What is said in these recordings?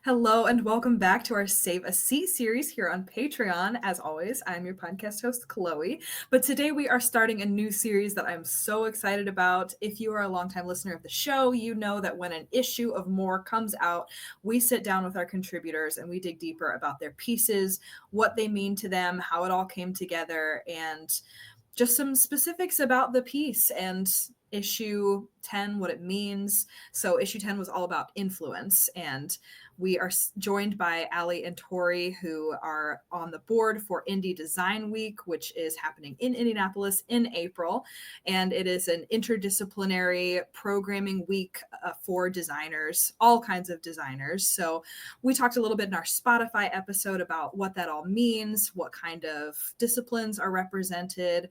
Hello and welcome back to our Save a Seat series here on Patreon. As always, I'm your podcast host, Chloe. But today we are starting a new series that I'm so excited about. If you are a longtime listener of the show, you know that when an issue of More comes out, we sit down with our contributors and we dig deeper about their pieces, what they mean to them, how it all came together, and just some specifics about the piece and issue 10, what it means. So issue 10 was all about influence, and we are joined by Alli and Tori, who are on the board for Indy Design Week, which is happening in Indianapolis in April. And it is an interdisciplinary programming week for designers, all kinds of designers. So we talked a little bit in our Spotify episode about what that all means, what kind of disciplines are represented,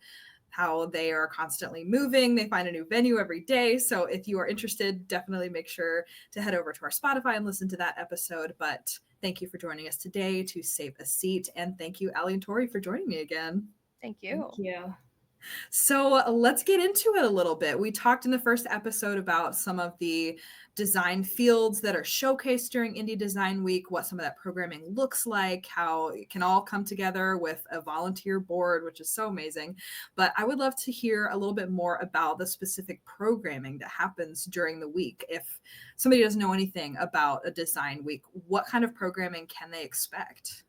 how they are constantly moving. They find a new venue every day. So if you are interested, definitely make sure to head over to our Spotify and listen to that episode. But thank you for joining us today to Save a Seat. And thank you, Alli and Tori, for joining me again. Thank you. Thank you. So let's get into it a little bit. We talked in the first episode about some of the design fields that are showcased during Indy Design Week, what some of that programming looks like, how it can all come together with a volunteer board, which is so amazing. But I would love to hear a little bit more about the specific programming that happens during the week. If somebody doesn't know anything about a design week, what kind of programming can they expect?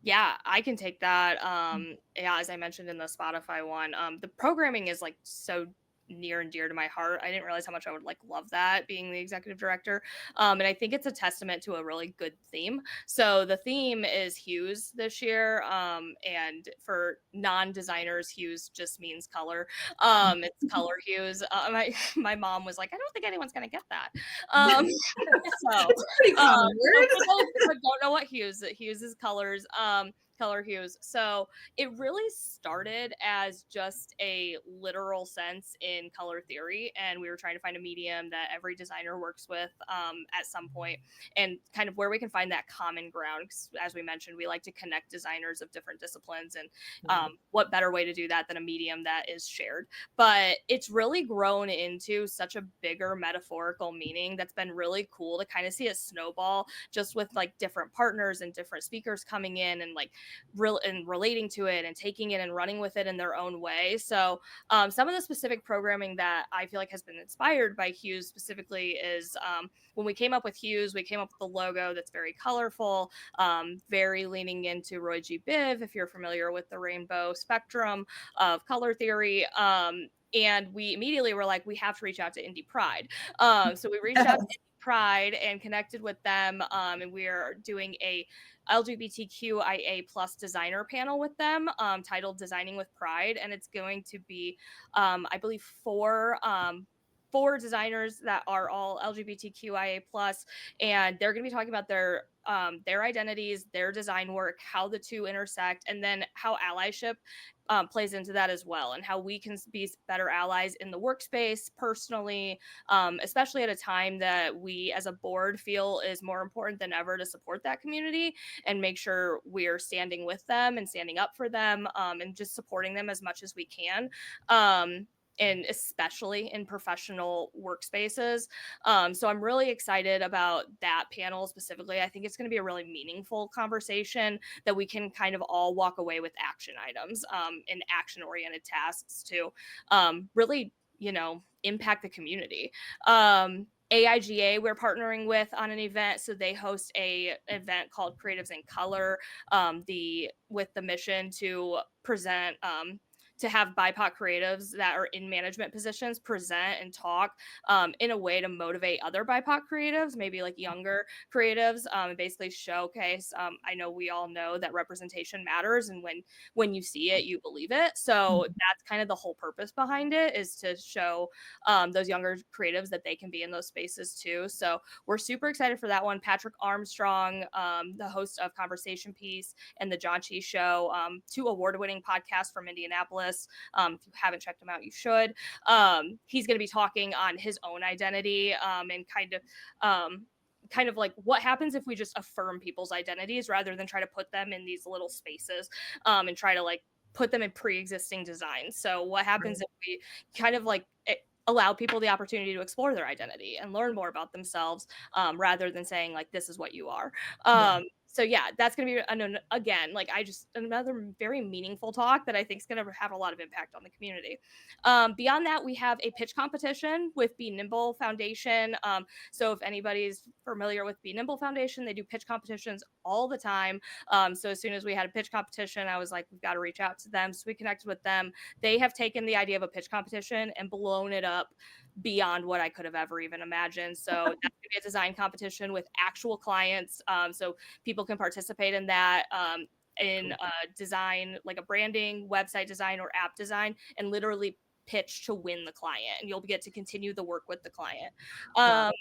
Yeah, I can take that. As I mentioned in the Spotify one, the programming is like so near and dear to my heart. I didn't realize how much I would love that being the executive director. And I think it's a testament to a really good theme. So the theme is hues this year. And for non-designers, hues just means color. It's color hues. My mom was like, I don't think anyone's going to get that. So It's a pretty common word. for those who don't know what hues is colors. Color hues. So it really started as just a literal sense in color theory, and we were trying to find a medium that every designer works with at some point, and kind of where we can find that common ground. As we mentioned, we like to connect designers of different disciplines, and what better way to do that than a medium that is shared. But it's really grown into such a bigger metaphorical meaning that's been really cool to kind of see it snowball, just with like different partners and different speakers coming in and like relating to it and taking it and running with it in their own way. So some of the specific programming that I feel like has been inspired by hues specifically is when we came up with hues, we came up with a logo that's very colorful, very leaning into Roy G. Biv, if you're familiar with the rainbow spectrum of color theory. And we immediately were like, we have to reach out to Indy Pride. So we reached out to Indy Pride and connected with them, and we are doing a LGBTQIA plus designer panel with them, titled Designing with Pride, and it's going to be I believe four designers that are all LGBTQIA plus, and they're going to be talking about their identities, their design work, how the two intersect, and then how allyship plays into that as well, and how we can be better allies in the workspace personally, especially at a time that we as a board feel is more important than ever to support that community and make sure we're standing with them and standing up for them, and just supporting them as much as we can. And especially in professional workspaces. So I'm really excited about that panel specifically. I think it's going to be a really meaningful conversation that we can kind of all walk away with action items and action-oriented tasks to really, impact the community. AIGA we're partnering with on an event, so they host a event called Creatives in Color, with the mission to present to have BIPOC creatives that are in management positions present and talk in a way to motivate other BIPOC creatives, maybe like younger creatives, and basically showcase. I know we all know that representation matters, and when you see it, you believe it. So that's kind of the whole purpose behind it, is to show those younger creatives that they can be in those spaces too. So we're super excited for that one. Patrick Armstrong, the host of Conversation Piece and the John Chi Show, two award-winning podcasts from Indianapolis. If you haven't checked him out, you should. He's going to be talking on his own identity, and kind of like what happens if we just affirm people's identities rather than try to put them in these little spaces, and try to like put them in pre-existing designs. So what happens Right. if we kind of like allow people the opportunity to explore their identity and learn more about themselves, rather than saying like this is what you are. Yeah. So yeah, that's gonna be again, like I just another very meaningful talk that I think is gonna have a lot of impact on the community. Beyond that, we have a pitch competition with Be Nimble Foundation. So if anybody's familiar with Be Nimble Foundation, they do pitch competitions all the time. So as soon as we had a pitch competition, I was like, we've got to reach out to them. So we connected with them. They have taken the idea of a pitch competition and blown it up beyond what I could have ever even imagined. So that's going to be a design competition with actual clients. So people can participate in that. In Cool. design, like a branding, website design, or app design, and literally pitch to win the client, and you'll get to continue the work with the client. Wow. Um,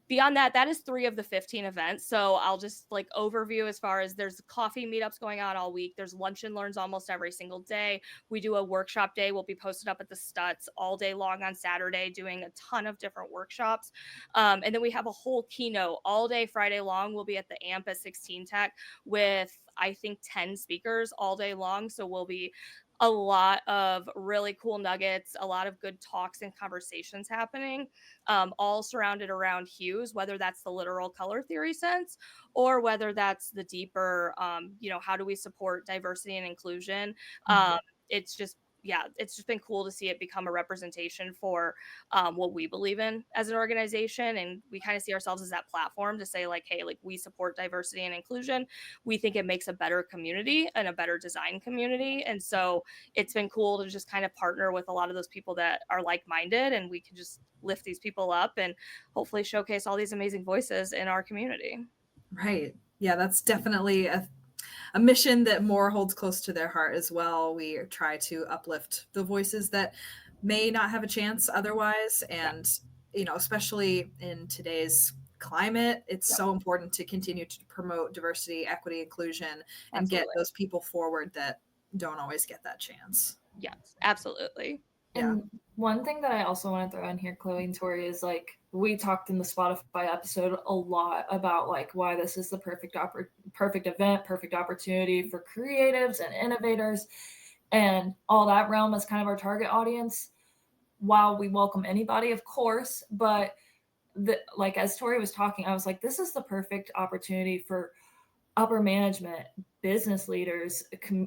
Beyond that, that is 3 of the 15 events. So I'll just like overview as far as there's coffee meetups going on all week. There's lunch and learns almost every single day. We do a workshop day. We'll be posted up at the Stutz all day long on Saturday, doing a ton of different workshops. And then we have a whole keynote all day Friday long. We'll be at the AMP at 16 Tech with, I think, 10 speakers all day long. So we'll be a lot of really cool nuggets, a lot of good talks and conversations happening, all surrounded around hues, whether that's the literal color theory sense or whether that's the deeper, how do we support diversity and inclusion? Mhm. It's just, yeah, it's just been cool to see it become a representation for what we believe in as an organization. And we kind of see ourselves as that platform to say, like, hey, like we support diversity and inclusion. We think it makes a better community and a better design community. And so it's been cool to just kind of partner with a lot of those people that are like minded, and we can just lift these people up and hopefully showcase all these amazing voices in our community. Right. Yeah, that's definitely a mission that more holds close to their heart as well. We try to uplift the voices that may not have a chance otherwise. Yeah. And, especially in today's climate, it's Yep. so important to continue to promote diversity, equity, inclusion, and get Absolutely. those people forward that don't always get that chance. Yes, absolutely. Yeah. And one thing that I also want to throw in here, Chloe and Tori, is like we talked in the Spotify episode a lot about like why this is the perfect event, perfect opportunity for creatives and innovators, and all that realm is kind of our target audience. While we welcome anybody, of course, but like as Tori was talking, I was like, this is the perfect opportunity for upper management, business leaders,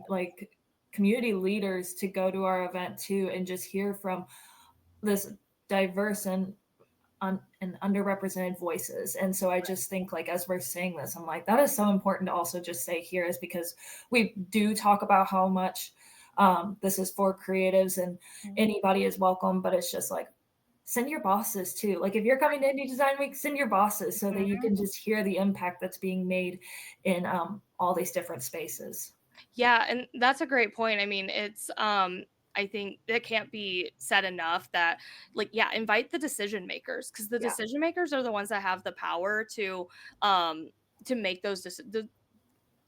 like community leaders to go to our event too and just hear from this diverse and underrepresented voices. And so I just think like as we're saying this, I'm like, that is so important to also just say here, is because we do talk about how much this is for creatives and anybody is welcome, but it's just like send your bosses too. Like if you're coming to Indy Design Week, send your bosses so that you can just hear the impact that's being made in all these different spaces. Yeah, and that's a great point. I mean, it's I think it can't be said enough that like yeah, invite the decision makers, because the Yeah. decision makers are the ones that have the power um to make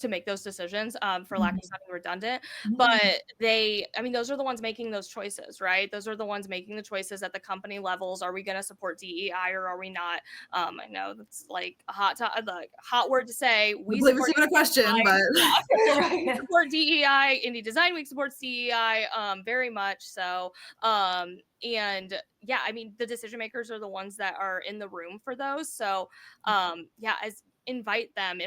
to make those decisions, for lack of Mhm. sounding redundant. Mhm. But I mean, those are the ones making those choices, right? Those are the ones making the choices at the company levels. Are we going to support DEI or are we not? I know that's like like hot word to say. I We believe it's support even a question, but we support DEI. Indie Design Week supports DEI, very much so. And yeah, I mean, the decision makers are the ones that are in the room for those. So, yeah, as invite them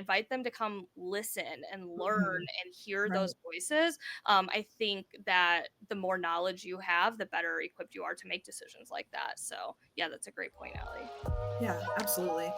to come listen and learn Mhm. and hear Right. those voices. I think that the more knowledge you have, the better equipped you are to make decisions like that. So, yeah, that's a great point, Alli. Yeah, absolutely.